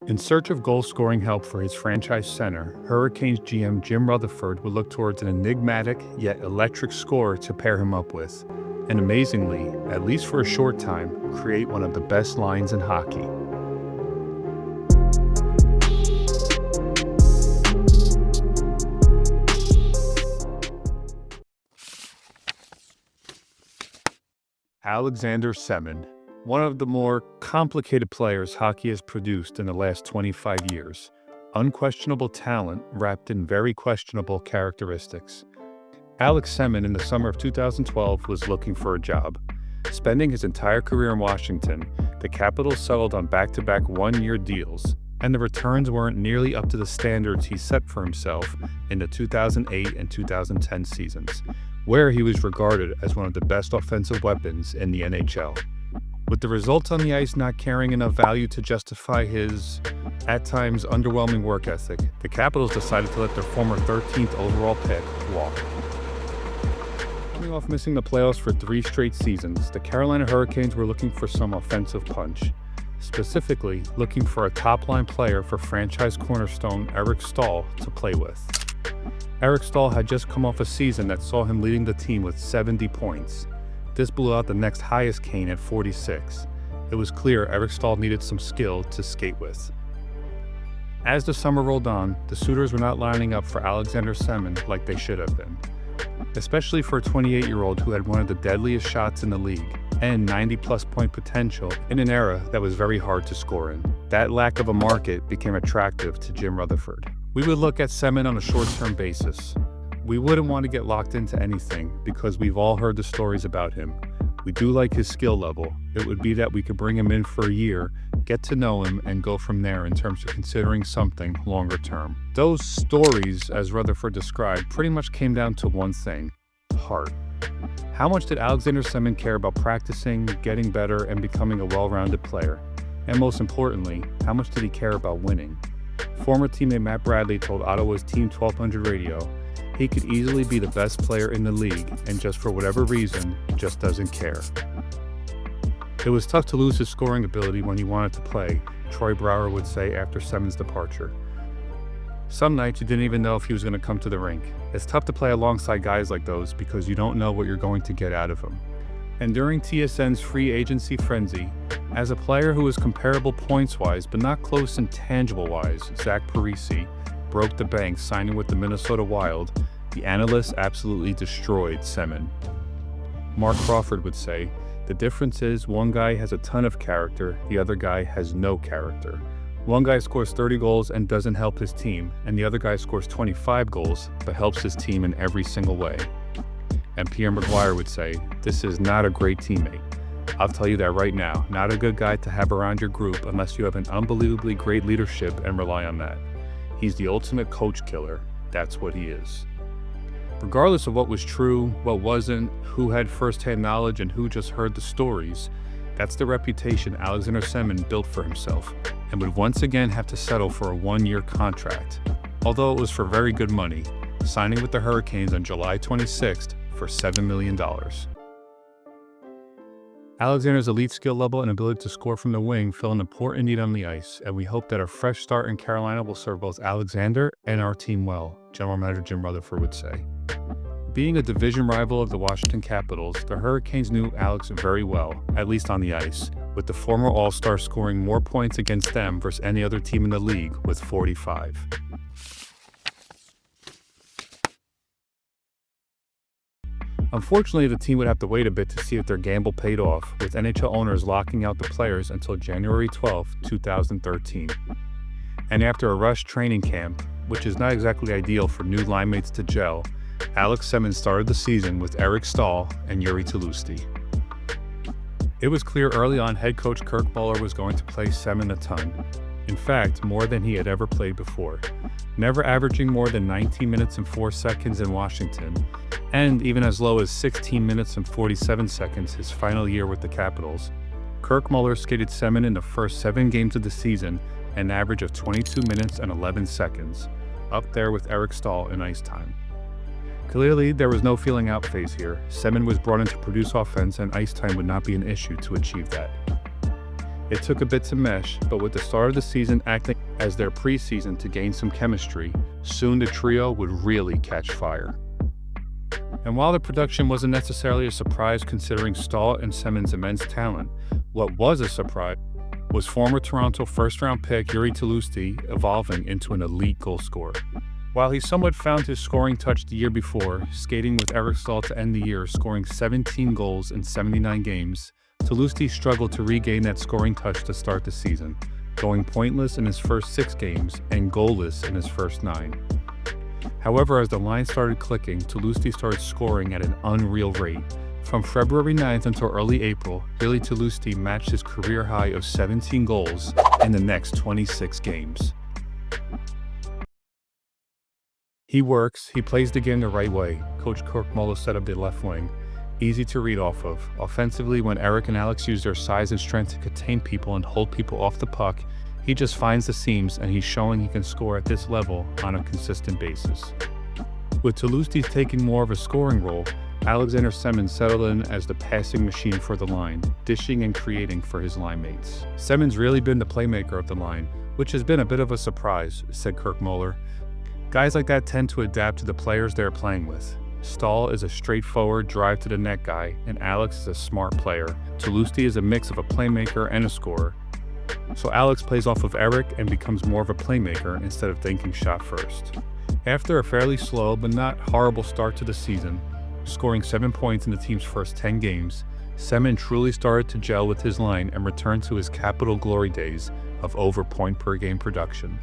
In search of goal-scoring help for his franchise center, Hurricanes GM Jim Rutherford would look towards an enigmatic yet electric scorer to pair him up with, and amazingly, at least for a short time, create one of the best lines in hockey. Alexander Semin, one of the more complicated players hockey has produced in the last 25 years. Unquestionable talent wrapped in very questionable characteristics. Alex Semin in the summer of 2012 was looking for a job. Spending his entire career in Washington, the Capitals settled on back-to-back one-year deals, and the returns weren't nearly up to the standards he set for himself in the 2008 and 2010 seasons, where he was regarded as one of the best offensive weapons in the NHL. With the results on the ice not carrying enough value to justify his, at times, underwhelming work ethic, the Capitals decided to let their former 13th overall pick walk. Coming off missing the playoffs for 3 straight seasons, the Carolina Hurricanes were looking for some offensive punch. Specifically, looking for a top-line player for franchise cornerstone Eric Staal to play with. Eric Staal had just come off a season that saw him leading the team with 70 points. This blew out the next highest Kane at 46. It was clear Eric Staal needed some skill to skate with. As the summer rolled on, the suitors were not lining up for Alexander Semin like they should have been, especially for a 28-year-old who had one of the deadliest shots in the league and 90-plus point potential in an era that was very hard to score in. That lack of a market became attractive to Jim Rutherford. We would look at Semin on a short-term basis. We wouldn't want to get locked into anything because we've all heard the stories about him. We do like his skill level. It would be that we could bring him in for a year, get to know him, and go from there in terms of considering something longer term. Those stories, as Rutherford described, pretty much came down to one thing: heart. How much did Alexander Semin care about practicing, getting better, and becoming a well-rounded player? And most importantly, how much did he care about winning? Former teammate Matt Bradley told Ottawa's Team 1200 Radio, he could easily be the best player in the league and just for whatever reason, just doesn't care. It was tough to lose his scoring ability when he wanted to play, Troy Brouwer would say after Semin's departure. Some nights you didn't even know if he was going to come to the rink. It's tough to play alongside guys like those because you don't know what you're going to get out of them. And during TSN's free agency frenzy, as a player who was comparable points-wise but not close intangible-wise, Zach Parise broke the bank signing with the Minnesota Wild, the analysts absolutely destroyed Semin. Mark Crawford would say, the difference is one guy has a ton of character, the other guy has no character. One guy scores 30 goals and doesn't help his team, and the other guy scores 25 goals but helps his team in every single way. And Pierre McGuire would say, this is not a great teammate. I'll tell you that right now, not a good guy to have around your group unless you have an unbelievably great leadership and rely on that. He's the ultimate coach killer. That's what he is. Regardless of what was true, what wasn't, who had first-hand knowledge, and who just heard the stories, that's the reputation Alexander Semin built for himself, and would once again have to settle for a one-year contract, although it was for very good money, signing with the Hurricanes on July 26th for $7 million. Alexander's elite skill level and ability to score from the wing fill an important need on the ice, and we hope that a fresh start in Carolina will serve both Alexander and our team well, General Manager Jim Rutherford would say. Being a division rival of the Washington Capitals, the Hurricanes knew Alex very well, at least on the ice, with the former All-Star scoring more points against them versus any other team in the league with 45. Unfortunately, the team would have to wait a bit to see if their gamble paid off, with NHL owners locking out the players until January 12, 2013. And after a rushed training camp, which is not exactly ideal for new line mates to gel, Alex Semin started the season with Eric Staal and Jiri Tlusty. It was clear early on head coach Kirk Muller was going to play Semin a ton. In fact, more than he had ever played before, never averaging more than 19 minutes and 4 seconds in Washington, and even as low as 16 minutes and 47 seconds his final year with the Capitals. Kirk Muller skated Semin in the first 7 games of the season, an average of 22 minutes and 11 seconds, up there with Eric Staal in ice time. Clearly, there was no feeling out phase here. Semin was brought in to produce offense, and ice time would not be an issue to achieve that. It took a bit to mesh, but with the start of the season acting as their preseason to gain some chemistry, soon the trio would really catch fire. And while the production wasn't necessarily a surprise considering Staal and Semin's immense talent, what was a surprise was former Toronto first-round pick Jiri Tlusty evolving into an elite goal scorer. While he somewhat found his scoring touch the year before, skating with Eric Staal to end the year, scoring 17 goals in 79 games, Tlusty struggled to regain that scoring touch to start the season, going pointless in his first 6 games and goalless in his first 9. However, as the line started clicking, Tlusty started scoring at an unreal rate. From February 9th until early April, Jiri Tlusty matched his career high of 17 goals in the next 26 games. He works, he plays the game the right way. Coach Kirk Muller set up the left wing. Easy to read off of. Offensively, when Eric and Alex use their size and strength to contain people and hold people off the puck, he just finds the seams and he's showing he can score at this level on a consistent basis. With Tlusty taking more of a scoring role, Alexander Semin settled in as the passing machine for the line, dishing and creating for his line mates. Semin's really been the playmaker of the line, which has been a bit of a surprise, said Kirk Muller. Guys like that tend to adapt to the players they're playing with. Staal is a straightforward drive-to-the-net guy, and Alex is a smart player. Tlusty is a mix of a playmaker and a scorer. So Alex plays off of Eric and becomes more of a playmaker instead of thinking shot first. After a fairly slow but not horrible start to the season, scoring 7 points in the team's first 10 games, Semin truly started to gel with his line and returned to his Capital glory days of over point-per-game production.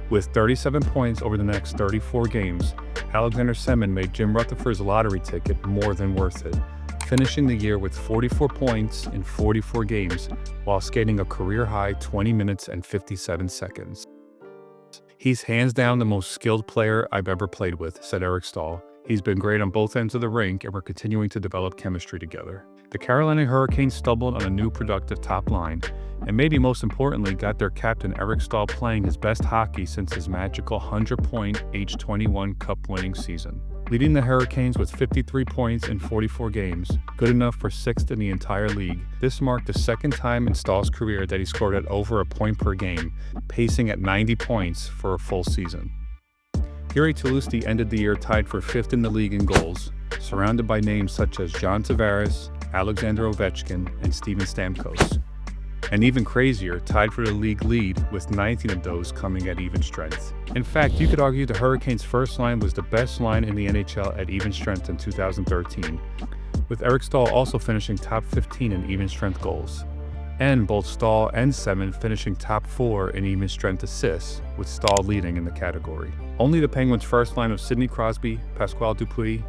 With 37 points over the next 34 games, Alexander Semin made Jim Rutherford's lottery ticket more than worth it, finishing the year with 44 points in 44 games while skating a career-high 20 minutes and 57 seconds. He's hands down the most skilled player I've ever played with, said Eric Staal. He's been great on both ends of the rink and we're continuing to develop chemistry together. The Carolina Hurricanes stumbled on a new productive top line, and maybe most importantly got their captain Eric Staal playing his best hockey since his magical 100-point age-21 Cup-winning season. Leading the Hurricanes with 53 points in 44 games, good enough for 6th in the entire league, this marked the second time in Staal's career that he scored at over a point per game, pacing at 90 points for a full season. Jiri Tlusty ended the year tied for 5th in the league in goals, surrounded by names such as John Tavares, Alexander Ovechkin, and Steven Stamkos. And even crazier, tied for the league lead with 19 of those coming at even strength. In fact, you could argue the Hurricanes' first line was the best line in the NHL at even strength in 2013, with Eric Staal also finishing top 15 in even strength goals. And both Staal and Semin finishing top 4 in even strength assists, with Staal leading in the category. Only the Penguins' first line of Sidney Crosby, Pascal Dupuis,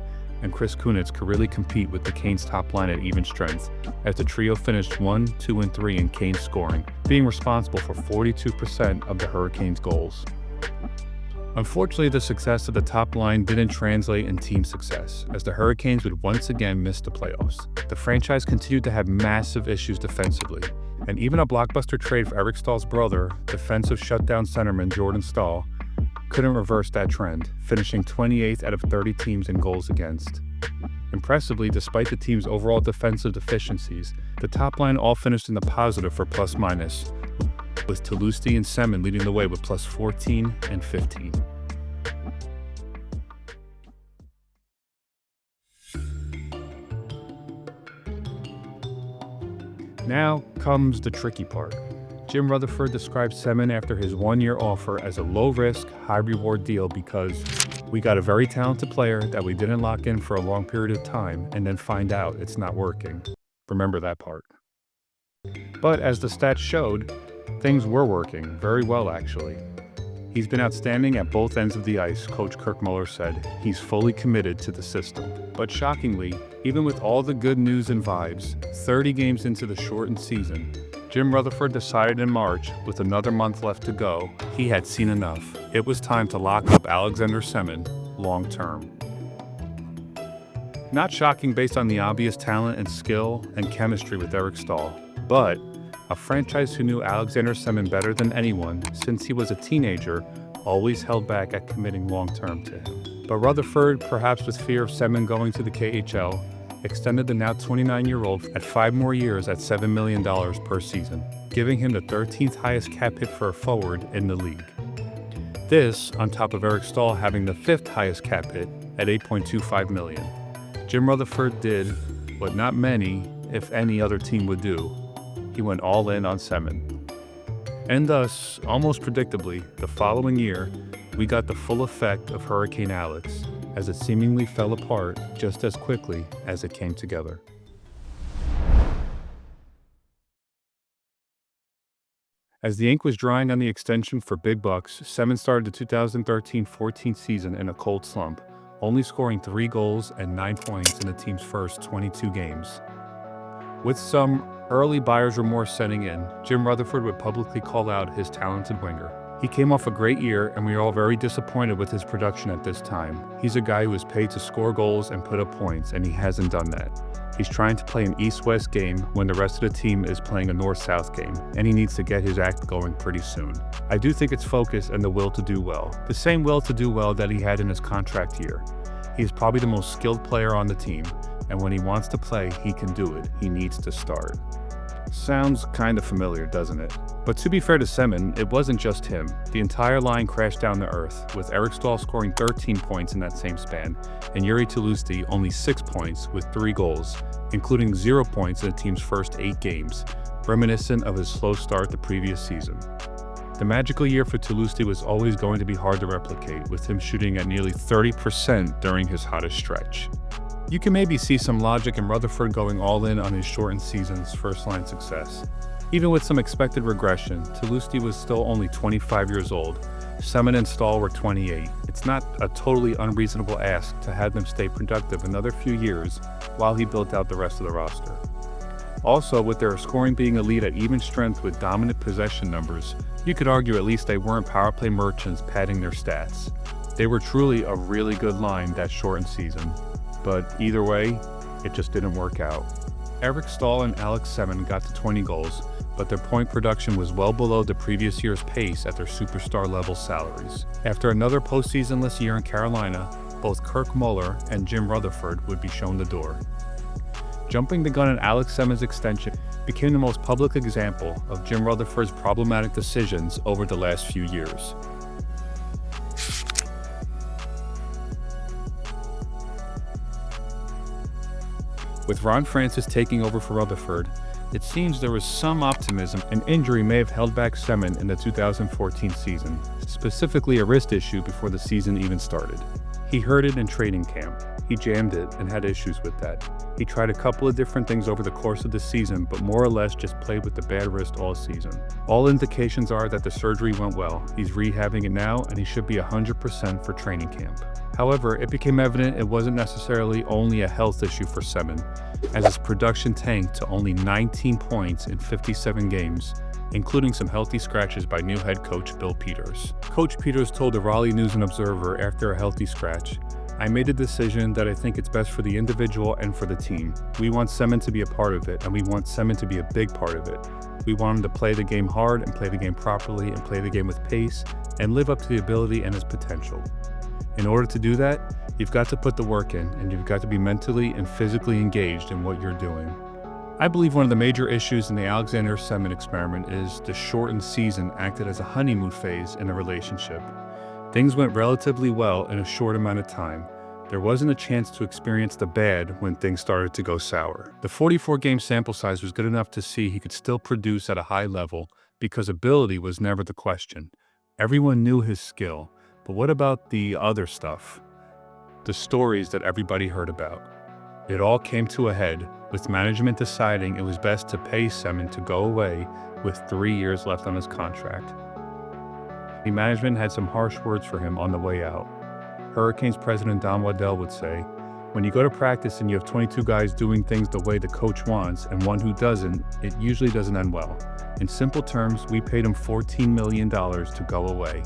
and Chris Kunitz could really compete with the Canes' top line at even strength, as the trio finished 1, 2, and 3 in Canes scoring, being responsible for 42% of the Hurricanes' goals. Unfortunately, the success of the top line didn't translate in team success, as the Hurricanes would once again miss the playoffs. The franchise continued to have massive issues defensively, and even a blockbuster trade for Eric Staal's brother, defensive shutdown centerman Jordan Staal, couldn't reverse that trend, finishing 28th out of 30 teams in goals against. Impressively, despite the team's overall defensive deficiencies, the top line all finished in the positive for plus-minus, with Tlusty and Semin leading the way with plus 14 and 15. Now comes the tricky part. Jim Rutherford described Semin after his one-year offer as a low-risk, high-reward deal because we got a very talented player that we didn't lock in for a long period of time and then find out it's not working. Remember that part. But as the stats showed, things were working very well actually. He's been outstanding at both ends of the ice, Coach Kirk Muller said. He's fully committed to the system. But shockingly, even with all the good news and vibes, 30 games into the shortened season, Jim Rutherford decided in March, with another month left to go, he had seen enough. It was time to lock up Alexander Semin long-term. Not shocking based on the obvious talent and skill and chemistry with Eric Staal, but a franchise who knew Alexander Semin better than anyone since he was a teenager always held back at committing long-term to him. But Rutherford, perhaps with fear of Semin going to the KHL, extended the now 29-year-old at 5 more years at $7 million per season, giving him the 13th highest cap hit for a forward in the league. This, on top of Eric Staal having the 5th highest cap hit at $8.25 million. Jim Rutherford did what not many, if any, other team would do. He went all in on Semin. And thus, almost predictably, the following year, we got the full effect of Hurricane Alex, as it seemingly fell apart just as quickly as it came together. As the ink was drying on the extension for big bucks, Semin started the 2013-14 season in a cold slump, only scoring 3 goals and 9 points in the team's first 22 games. With some early buyer's remorse setting in, Jim Rutherford would publicly call out his talented winger. He came off a great year, and we are all very disappointed with his production at this time. He's a guy who is paid to score goals and put up points, and he hasn't done that. He's trying to play an East-West game when the rest of the team is playing a North-South game, and he needs to get his act going pretty soon. I do think it's focus and the will to do well. The same will to do well that he had in his contract year. He is probably the most skilled player on the team, and when he wants to play, he can do it. He needs to start. Sounds kind of familiar, doesn't it? But to be fair to Semin, it wasn't just him. The entire line crashed down to earth, with Eric Staal scoring 13 points in that same span, and Jiri Tlusty only 6 points with 3 goals, including 0 points in the team's first 8 games, reminiscent of his slow start the previous season. The magical year for Tlusty was always going to be hard to replicate, with him shooting at nearly 30% during his hottest stretch. You can maybe see some logic in Rutherford going all in on his shortened season's first-line success. Even with some expected regression, Tlusty was still only 25 years old. Semin and Staal were 28. It's not a totally unreasonable ask to have them stay productive another few years while he built out the rest of the roster. Also, with their scoring being elite at even strength with dominant possession numbers, you could argue at least they weren't power play merchants padding their stats. They were truly a really good line that shortened season. But either way, it just didn't work out. Eric Staal and Alex Semin got to 20 goals, but their point production was well below the previous year's pace at their superstar-level salaries. After another postseason-less year in Carolina, both Kirk Muller and Jim Rutherford would be shown the door. Jumping the gun on Alex Semin's extension became the most public example of Jim Rutherford's problematic decisions over the last few years. With Ron Francis taking over for Rutherford, it seems there was some optimism an injury may have held back Semin in the 2014 season, specifically a wrist issue before the season even started. He hurt it in training camp. He jammed it and had issues with that. He tried a couple of different things over the course of the season, but more or less just played with the bad wrist all season. All indications are that the surgery went well. He's rehabbing it now, and he should be 100% for training camp. However, it became evident it wasn't necessarily only a health issue for Semin, as his production tanked to only 19 points in 57 games, including some healthy scratches by new head coach Bill Peters. Coach Peters told the Raleigh News and Observer after a healthy scratch, "I made a decision that I think it's best for the individual and for the team. We want Semin to be a part of it, and we want Semin to be a big part of it. We want him to play the game hard and play the game properly and play the game with pace and live up to the ability and his potential. In order to do that, you've got to put the work in, and you've got to be mentally and physically engaged in what you're doing." I believe one of the major issues in the Alexander Semin experiment is the shortened season acted as a honeymoon phase in a relationship. Things went relatively well in a short amount of time. There wasn't a chance to experience the bad when things started to go sour. The 44-game sample size was good enough to see he could still produce at a high level because ability was never the question. Everyone knew his skill, but what about the other stuff? The stories that everybody heard about. It all came to a head, with management deciding it was best to pay Semin to go away with 3 years left on his contract. The management had some harsh words for him on the way out. Hurricanes president Don Waddell would say, "When you go to practice and you have 22 guys doing things the way the coach wants and one who doesn't, it usually doesn't end well. In simple terms, we paid him $14 million to go away."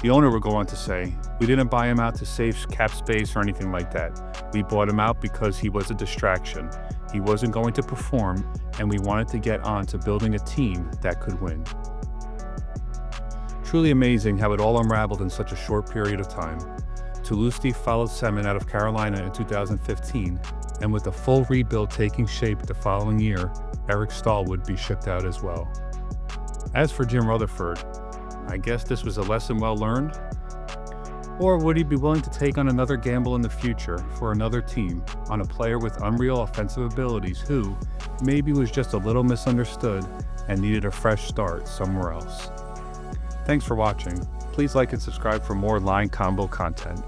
The owner would go on to say, "We didn't buy him out to save cap space or anything like that. We bought him out because he was a distraction. He wasn't going to perform, and we wanted to get on to building a team that could win." Truly amazing how it all unraveled in such a short period of time. Tlusty followed Semin out of Carolina in 2015, And with a full rebuild taking shape the following year, Eric Staal would be shipped out as well. As for Jim Rutherford, I guess this was a lesson well learned? Or would he be willing to take on another gamble in the future for another team on a player with unreal offensive abilities who maybe was just a little misunderstood and needed a fresh start somewhere else? Thanks for watching. Please like and subscribe for more line combo content.